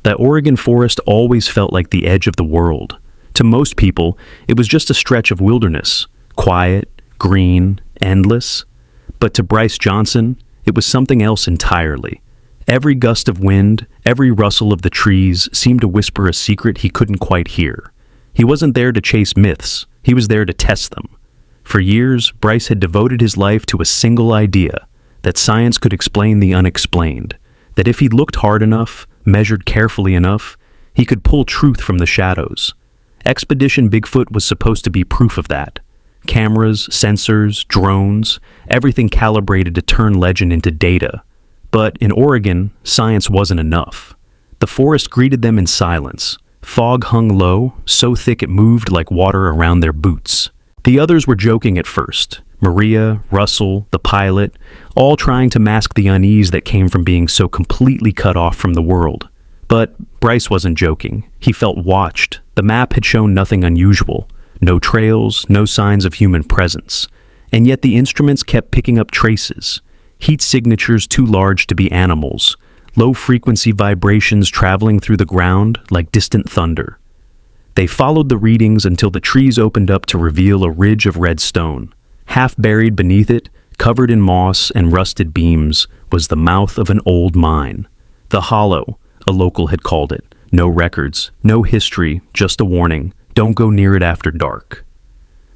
That Oregon forest always felt like the edge of the world. To most people, it was just a stretch of wilderness, quiet, green, endless. But to Bryce Johnson, it was something else entirely. Every gust of wind, every rustle of the trees seemed to whisper a secret he couldn't quite hear. He wasn't there to chase myths, he was there to test them. For years, Bryce had devoted his life to a single idea, that science could explain the unexplained, that if he looked hard enough, measured carefully enough, he could pull truth from the shadows. Expedition Bigfoot was supposed to be proof of that. Cameras, sensors, drones, everything calibrated to turn legend into data. But in Oregon, science wasn't enough. The forest greeted them in silence. Fog hung low, so thick it moved like water around their boots. The others were joking at first. Maria, Russell, the pilot, all trying to mask the unease that came from being so completely cut off from the world. But Bryce wasn't joking. He felt watched. The map had shown nothing unusual. No trails, no signs of human presence. And yet the instruments kept picking up traces. Heat signatures too large to be animals. Low-frequency vibrations traveling through the ground like distant thunder. They followed the readings until the trees opened up to reveal a ridge of red stone. Half buried beneath it, covered in moss and rusted beams, was the mouth of an old mine. The Hollow, a local had called it. No records, no history, just a warning. Don't go near it after dark.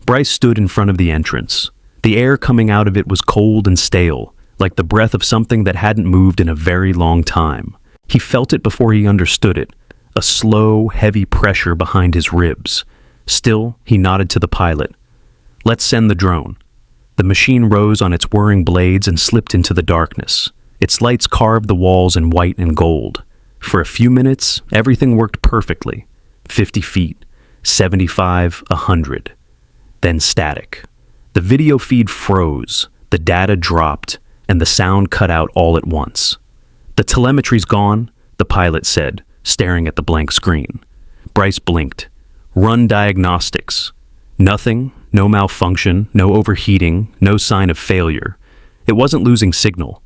Bryce stood in front of the entrance. The air coming out of it was cold and stale, like the breath of something that hadn't moved in a very long time. He felt it before he understood it, a slow, heavy pressure behind his ribs. Still, he nodded to the pilot. "Let's send the drone." The machine rose on its whirring blades and slipped into the darkness. Its lights carved the walls in white and gold. For a few minutes, everything worked perfectly. 50 feet, 75, 100. Then static. The video feed froze, the data dropped, and the sound cut out all at once. "The telemetry's gone," the pilot said, staring at the blank screen. Bryce blinked. "Run diagnostics." Nothing, no malfunction, no overheating, no sign of failure. It wasn't losing signal.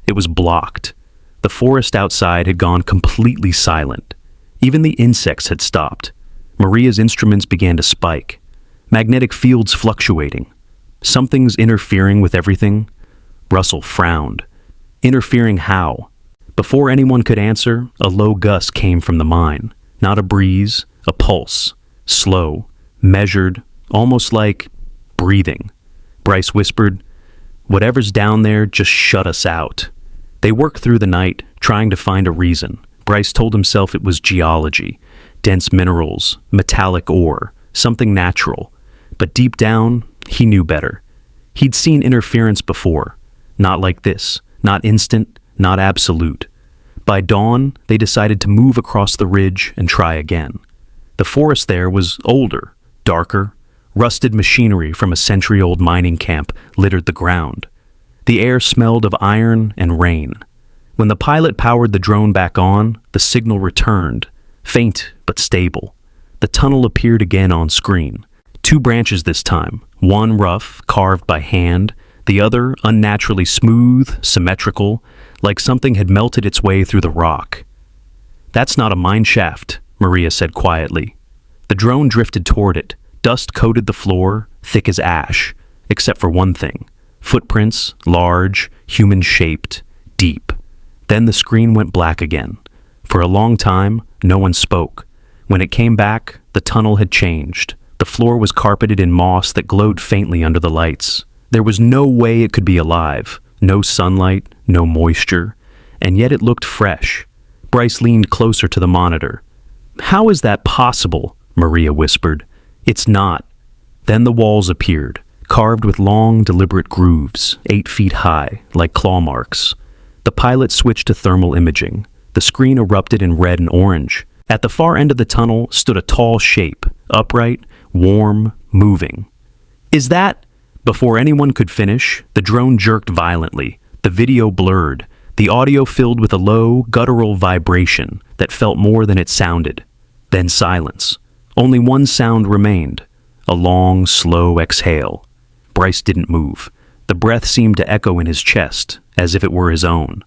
It was blocked. The forest outside had gone completely silent. Even the insects had stopped. Maria's instruments began to spike. Magnetic fields fluctuating. Something's interfering with everything. Russell frowned. Interfering how? Before anyone could answer, a low gust came from the mine. Not a breeze, a pulse. Slow, measured, almost like breathing. Bryce whispered, "Whatever's down there, just shut us out." They worked through the night, trying to find a reason. Bryce told himself it was geology, dense minerals, metallic ore, something natural. But deep down, he knew better. He'd seen interference before. Not like this, not instant, not absolute. By dawn, they decided to move across the ridge and try again. The forest there was older, darker. Rusted machinery from a century-old mining camp littered the ground. The air smelled of iron and rain. When the pilot powered the drone back on, the signal returned, faint but stable. The tunnel appeared again on screen. 2 branches this time, one rough, carved by hand, the other unnaturally smooth, symmetrical, like something had melted its way through the rock. "That's not a mine shaft," Maria said quietly. The drone drifted toward it. Dust coated the floor, thick as ash, except for one thing. Footprints, large, human-shaped, deep. Then the screen went black again. For a long time, no one spoke. When it came back, the tunnel had changed. The floor was carpeted in moss that glowed faintly under the lights. There was no way it could be alive. No sunlight, no moisture. And yet it looked fresh. Bryce leaned closer to the monitor. "How is that possible?" Maria whispered. "It's not." Then the walls appeared, carved with long, deliberate grooves, 8 feet high, like claw marks. The pilot switched to thermal imaging. The screen erupted in red and orange. At the far end of the tunnel stood a tall shape, upright, warm, moving. "Is that—" Before anyone could finish, the drone jerked violently. The video blurred, the audio filled with a low, guttural vibration that felt more than it sounded. Then silence. Only one sound remained, a long, slow exhale. Bryce didn't move. The breath seemed to echo in his chest, as if it were his own.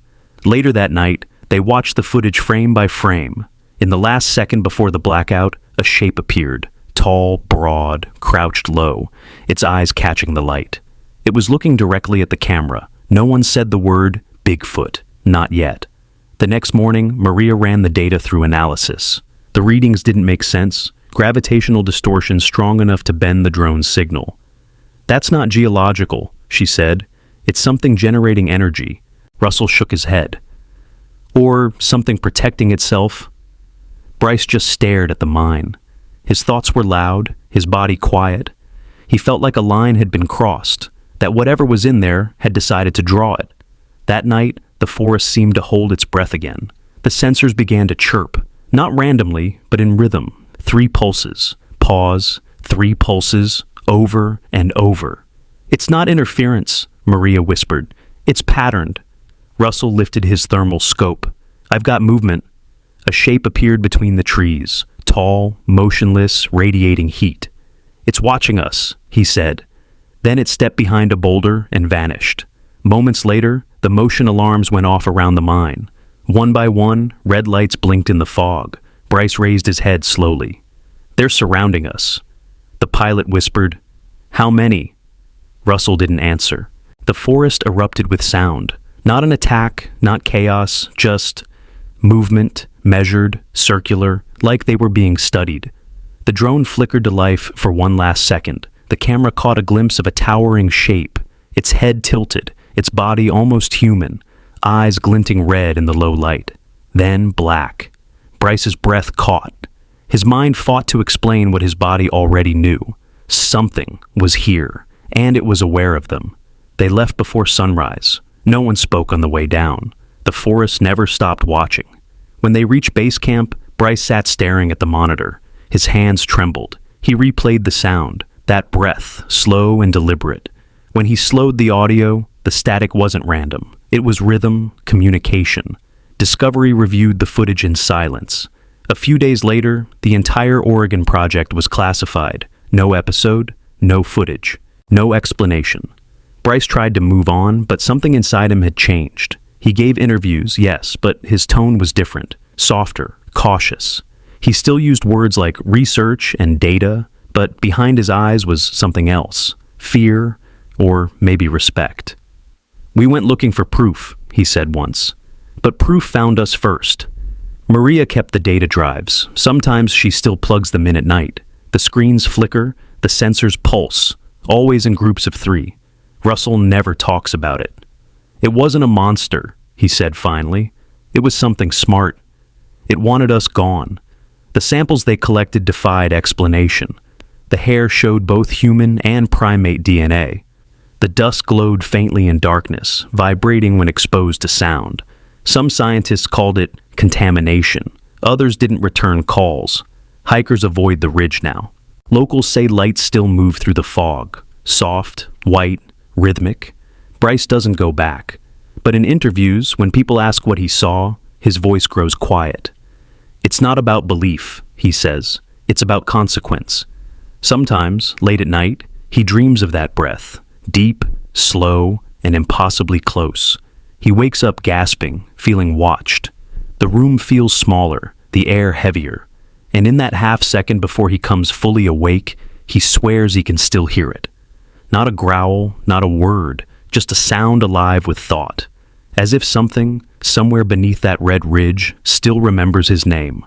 Later that night, they watched the footage frame by frame. In the last second before the blackout, a shape appeared, tall, broad, crouched low, its eyes catching the light. It was looking directly at the camera. No one said the word Bigfoot, not yet. The next morning, Maria ran the data through analysis. The readings didn't make sense, gravitational distortion strong enough to bend the drone's signal. "That's not geological," she said. "It's something generating energy." Russell shook his head. "Or something protecting itself?" Bryce just stared at the mine. His thoughts were loud, his body quiet. He felt like a line had been crossed, that whatever was in there had decided to draw it. That night, the forest seemed to hold its breath again. The sensors began to chirp, not randomly, but in rhythm. 3 pulses, pause, 3 pulses, over and over. "It's not interference," Maria whispered. "It's patterned." Russell lifted his thermal scope. "I've got movement." A shape appeared between the trees, tall, motionless, radiating heat. "It's watching us," he said. Then it stepped behind a boulder and vanished. Moments later, the motion alarms went off around the mine. One by one, red lights blinked in the fog. Bryce raised his head slowly. "They're surrounding us." The pilot whispered, "How many?" Russell didn't answer. The forest erupted with sound. Not an attack, not chaos, just movement, measured, circular, like they were being studied. The drone flickered to life for one last second. The camera caught a glimpse of a towering shape, its head tilted, its body almost human, eyes glinting red in the low light. Then black. Bryce's breath caught. His mind fought to explain what his body already knew. Something was here, and it was aware of them. They left before sunrise. No one spoke on the way down. The forest never stopped watching. When they reached base camp, Bryce sat staring at the monitor. His hands trembled. He replayed the sound, that breath, slow and deliberate. When he slowed the audio, the static wasn't random. It was rhythm, communication. Discovery reviewed the footage in silence. A few days later, the entire Oregon project was classified. No episode, no footage, no explanation. Bryce tried to move on, but something inside him had changed. He gave interviews, yes, but his tone was different, softer, cautious. He still used words like research and data, but behind his eyes was something else, fear, or maybe respect. "We went looking for proof," he said once. "But proof found us first." Maria kept the data drives. Sometimes she still plugs them in at night. The screens flicker, the sensors pulse, always in groups of 3. Russell never talks about it. "It wasn't a monster," he said finally. "It was something smart. It wanted us gone." The samples they collected defied explanation. The hair showed both human and primate DNA. The dust glowed faintly in darkness, vibrating when exposed to sound. Some scientists called it contamination. Others didn't return calls. Hikers avoid the ridge now. Locals say lights still move through the fog. Soft, white, rhythmic. Bryce doesn't go back. But in interviews, when people ask what he saw, his voice grows quiet. "It's not about belief," he says. "It's about consequence." Sometimes, late at night, he dreams of that breath, deep, slow, and impossibly close. He wakes up gasping, feeling watched. The room feels smaller, the air heavier. And in that half second before he comes fully awake, he swears he can still hear it. Not a growl, not a word, just a sound alive with thought. As if something, somewhere beneath that red ridge, still remembers his name.